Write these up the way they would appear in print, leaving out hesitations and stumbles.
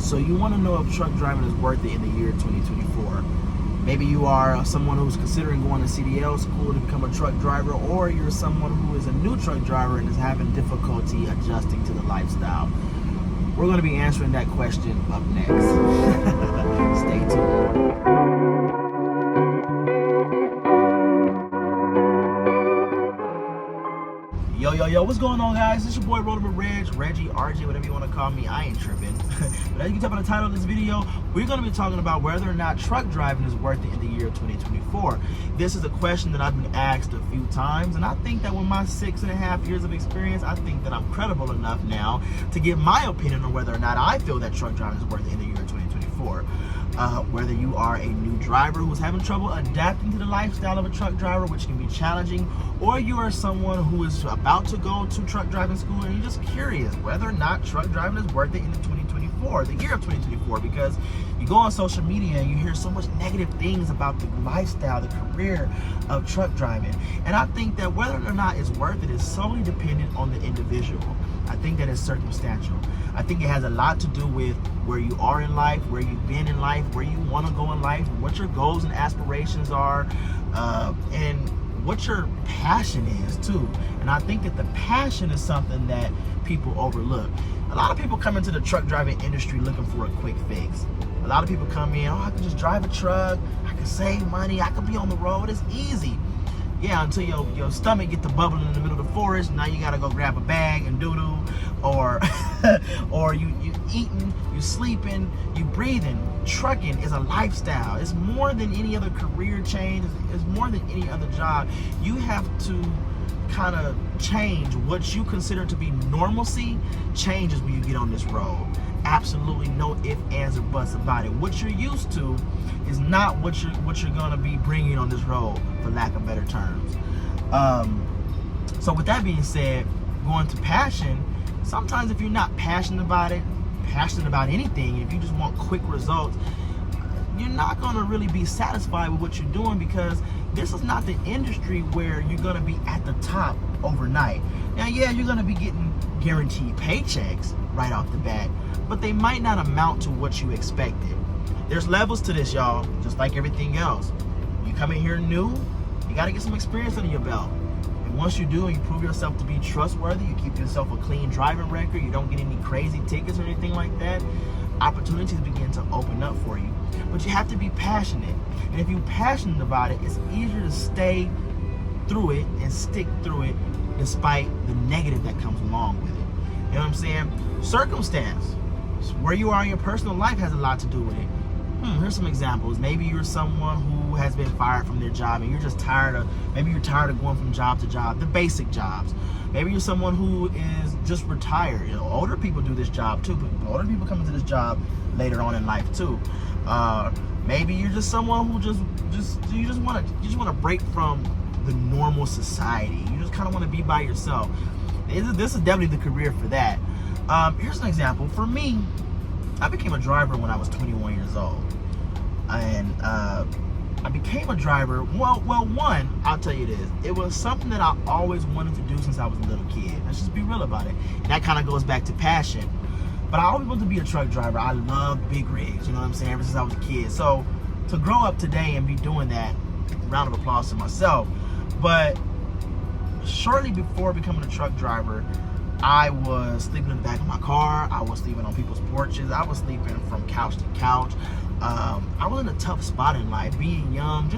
So you want to know if truck driving is worth it in the year 2024. Maybe you are someone who's considering going to CDL school to become a truck driver, or you're someone who is a new truck driver and is having difficulty adjusting to the lifestyle. We're going to be answering that question up next. Stay tuned. Yo, what's going on, guys? This is your boy Rolling Reggie, RJ, whatever you want to call me. I ain't tripping. But as you can tell by the title of this video, we're going to be talking about whether or not truck driving is worth it in the year 2024. This is a question that I've been asked a few times, and I think that with my 6.5 years of experience, I think that I'm credible enough now to give my opinion on whether or not I feel that truck driving is worth it in the year 2024. Whether you are a new driver who's having trouble adapting to the lifestyle of a truck driver, which can be challenging, or you are someone who is about to go to truck driving school and you're just curious whether or not truck driving is worth it in the year of 2024, because you go on social media and you hear so much negative things about the lifestyle, the career of truck driving. And I think that whether or not it's worth it is solely dependent on the individual. I think that it's circumstantial. I think it has a lot to do with where you are in life, where you've been in life, where you want to go in life, what your goals and aspirations are, and what your passion is too. And I think that the passion is something that people overlook. A lot of people come into the truck driving industry looking for a quick fix. A lot of people come in, I can just drive a truck, I can save money, I can be on the road, it's easy. Yeah, until your stomach get to bubbling in the middle of the forest. Now you gotta go grab a bag and doo-doo, or or you eating, you sleeping, you breathing. Trucking is a lifestyle. It's more than any other career change. It's more than any other job. You have to kind of change what you consider to be normalcy changes when you get on this road. Absolutely no ifs, ands, or buts about it. What you're used to is not what you're gonna be bringing on this road, for lack of better terms. So with that being said, going to passion, sometimes if you're not passionate about it, passionate about anything, if you just want quick results, you're not gonna really be satisfied with what you're doing, because this is not the industry where you're gonna be at the top overnight. Now, yeah, you're gonna be getting guaranteed paychecks right off the bat, but they might not amount to what you expected. There's levels to this, y'all, just like everything else. You come in here new, you gotta get some experience under your belt. And once you do and you prove yourself to be trustworthy, you keep yourself a clean driving record, you don't get any crazy tickets or anything like that, opportunities begin to open up for you. But you have to be passionate. And if you're passionate about it, it's easier to stay through it and stick through it despite the negative that comes along with it. You know what I'm saying? Circumstance, where you are in your personal life has a lot to do with it. Here's some examples. Maybe you're someone who has been fired from their job and you're just tired of, maybe you're tired of going from job to job, the basic jobs. Maybe you're someone who is just retired. You know, older people do this job too, but older people come into this job later on in life too. Maybe you're just someone who you just want to break from the normal society. You just kind of want to be by yourself. This is definitely the career for that. Here's an example. For me, I became a driver when I was 21 years old. And I became a driver, well, one, I'll tell you this, it was something that I always wanted to do since I was a little kid. Let's just be real about it. And that kind of goes back to passion. But I always wanted to be a truck driver. I love big rigs, you know what I'm saying, ever since I was a kid. So to grow up today and be doing that, round of applause to myself. But shortly before becoming a truck driver, I was sleeping in the back of my car. I was sleeping on people's porches. I was sleeping from couch to couch. I was in a tough spot in life, being young,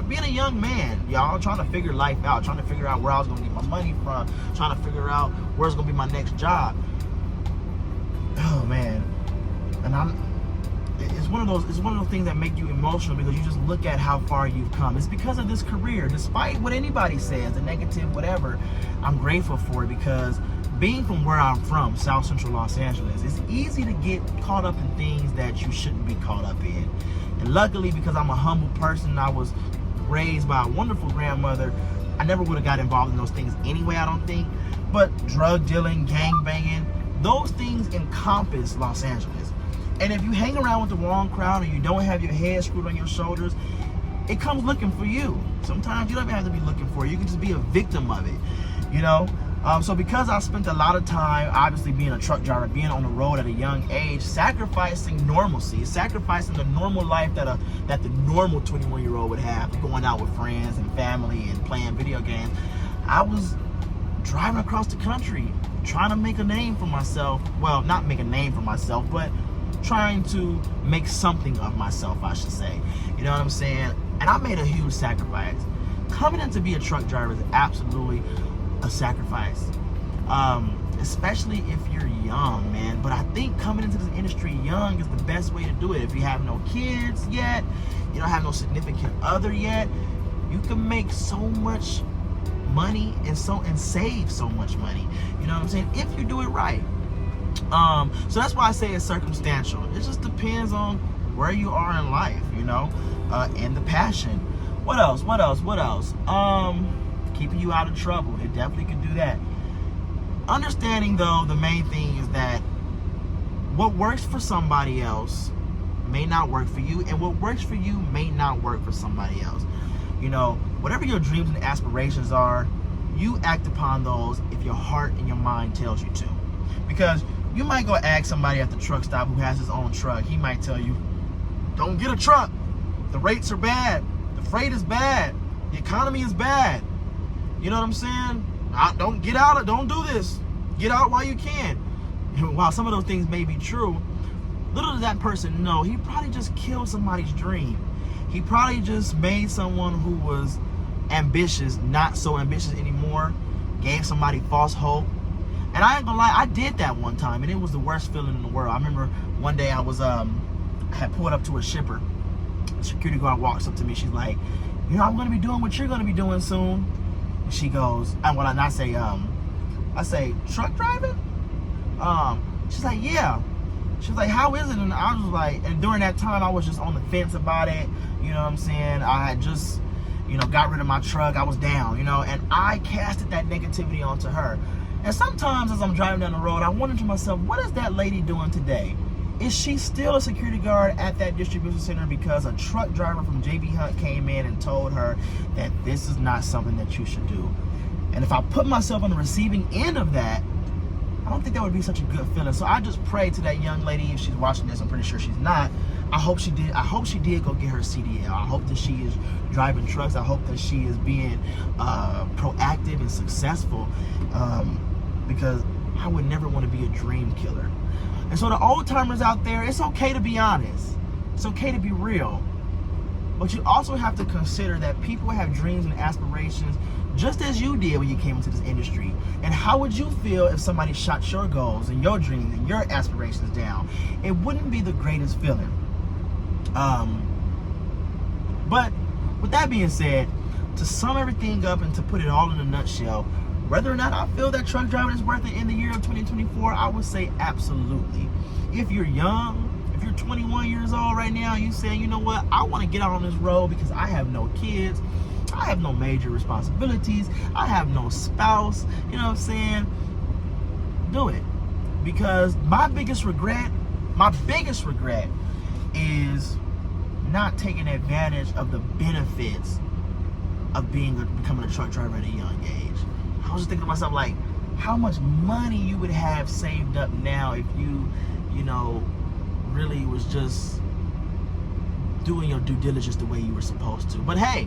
being a young man, y'all, trying to figure life out, trying to figure out where I was going to get my money from, trying to figure out where's going to be my next job. Oh man, and it's one of those things that make you emotional, because you just look at how far you've come. It's because of this career, despite what anybody says, the negative, whatever. I'm grateful for it, because being from where I'm from, South Central Los Angeles, it's easy to get caught up in things that you shouldn't be caught up in. And luckily, because I'm a humble person, I was raised by a wonderful grandmother, I never would have got involved in those things anyway, I don't think. But drug dealing, gang banging, those things encompass Los Angeles. And if you hang around with the wrong crowd and you don't have your head screwed on your shoulders, it comes looking for you. Sometimes you don't even have to be looking for it. You can just be a victim of it, you know? So because I spent a lot of time, obviously being a truck driver, being on the road at a young age, sacrificing normalcy, sacrificing the normal life that the normal 21-year-old would have, going out with friends and family and playing video games, I was driving across the country, trying to make a name for myself. Well, not make a name for myself, but trying to make something of myself, I should say. You know what I'm saying? And I made a huge sacrifice. Coming in to be a truck driver is absolutely a sacrifice, especially if you're young, man. But I think coming into this industry young is the best way to do it. If you have no kids yet, you don't have no significant other yet, you can make so much money and save so much money. You know what I'm saying? If you do it right. So that's why I say it's circumstantial. It just depends on where you are in life, you know, and the passion. What else? Keeping you out of trouble. It definitely can do that. Understanding, though, the main thing is that what works for somebody else may not work for you, and what works for you may not work for somebody else. You know, whatever your dreams and aspirations are, you act upon those if your heart and your mind tells you to. Because you might go ask somebody at the truck stop who has his own truck. He might tell you, don't get a truck. The rates are bad. The freight is bad. The economy is bad. You know what I'm saying? Don't get out. Don't do this. Get out while you can. And while some of those things may be true, little does that person know, he probably just killed somebody's dream. He probably just made someone who was ambitious not so ambitious anymore, gave somebody false hope. And I ain't gonna lie, I did that one time, and it was the worst feeling in the world. I remember one day I had pulled up to a shipper. A security guard walks up to me. She's like, you know, I'm gonna be doing what you're gonna be doing soon. And she goes, and when I say, truck driving? She's like, yeah. She was like, how is it? And I was like, and during that time, I was just on the fence about it. You know what I'm saying? I had just, you know, got rid of my truck. I was down, you know, and I casted that negativity onto her. And sometimes as I'm driving down the road, I wonder to myself, what is that lady doing today? Is she still a security guard at that distribution center because a truck driver from JB Hunt came in and told her that this is not something that you should do? And if I put myself on the receiving end of that, I don't think that would be such a good feeling. So I just pray to that young lady, if she's watching this, I'm pretty sure she's not. I hope she did go get her CDL. I hope that she is driving trucks. I hope that she is being proactive and successful, because I would never want to be a dream killer. And so the old timers out there, it's okay to be honest. It's okay to be real. But you also have to consider that people have dreams and aspirations just as you did when you came into this industry. And how would you feel if somebody shot your goals and your dreams and your aspirations down? It wouldn't be the greatest feeling. But with that being said, to sum everything up and to put it all in a nutshell, whether or not I feel that truck driving is worth it in the year of 2024, I would say absolutely. If you're young, if you're 21 years old right now, you saying, you know what, I want to get out on this road because I have no kids, I have no major responsibilities, I have no spouse, you know what I'm saying? Do it. Because my biggest regret is not taking advantage of the benefits of becoming a truck driver at a young age. I was just thinking to myself, like, how much money you would have saved up now if you know, really was just doing your due diligence the way you were supposed to. But hey,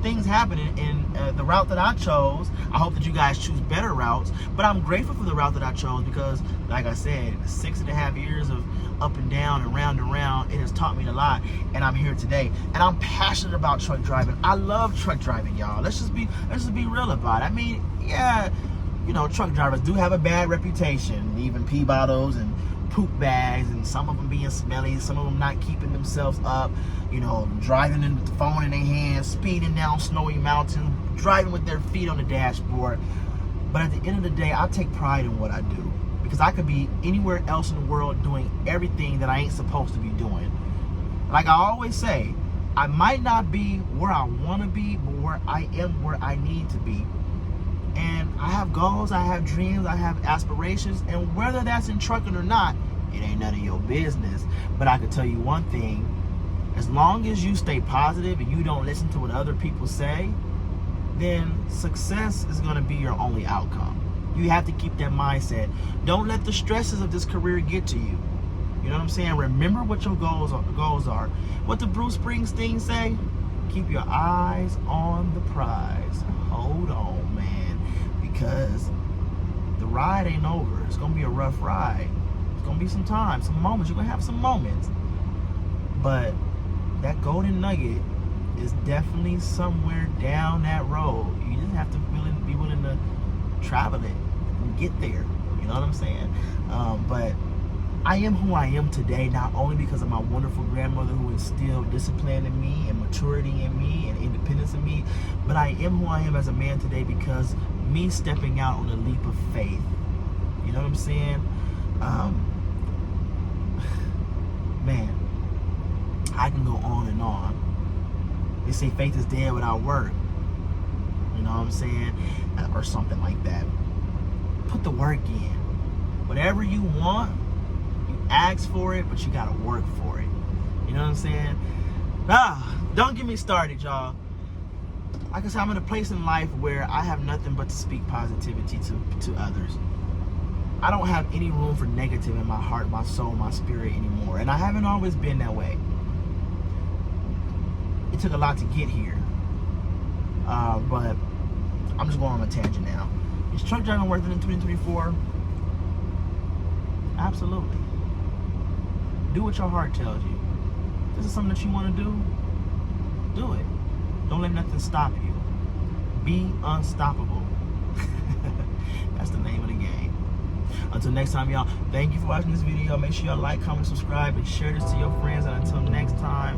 things happen, and the route that I chose, I hope that you guys choose better routes, but I'm grateful for the route that I chose because, like I said, 6.5 years of up and down and round and round, it has taught me a lot, and I'm here today, and I'm passionate about truck driving. I love truck driving, y'all. Let's just be real about it. I mean, yeah, you know, truck drivers do have a bad reputation, even pee bottles and poop bags, and some of them being smelly, some of them not keeping themselves up, you know, driving with the phone in their hand, speeding down snowy mountains, driving with their feet on the dashboard. But at the end of the day, I take pride in what I do, because I could be anywhere else in the world doing everything that I ain't supposed to be doing. Like I always say, I might not be where I want to be, but where I am where I need to be. And I have goals, I have dreams, I have aspirations, and whether that's in trucking or not, it ain't none of your business. But I can tell you one thing, as long as you stay positive and you don't listen to what other people say, then success is going to be your only outcome. You have to keep that mindset. Don't let the stresses of this career get to you. You know what I'm saying? Remember what your goals are. What did Bruce Springsteen say? Keep your eyes on the prize. Hold on, man, because the ride ain't over. It's gonna be a rough ride. It's gonna be some time, some moments. You're gonna have some moments, but that golden nugget is definitely somewhere down that road. You just have to be willing to travel it and get there. You know what I'm saying? But I am who I am today, not only because of my wonderful grandmother who instilled discipline in me and maturity in me and independence in me, but I am who I am as a man today because me stepping out on a leap of faith. You know what I'm saying? Man, I can go on and on. They say faith is dead without work. You know what I'm saying? Or something like that. Put the work in. Whatever you want, you ask for it, but you gotta work for it. You know what I'm saying? Don't get me started, y'all. Like I said, I'm in a place in life where I have nothing but to speak positivity to others. I don't have any room for negative in my heart, my soul, my spirit anymore. And I haven't always been that way. It took a lot to get here. But I'm just going on a tangent now. Is truck driving worth it in 2024? Absolutely. Do what your heart tells you. If this is something that you want to do it. Don't let nothing stop you. Be unstoppable. That's the name of the game. Until next time, y'all, thank you for watching this video. Make sure y'all like, comment, subscribe, and share this to your friends. And until next time,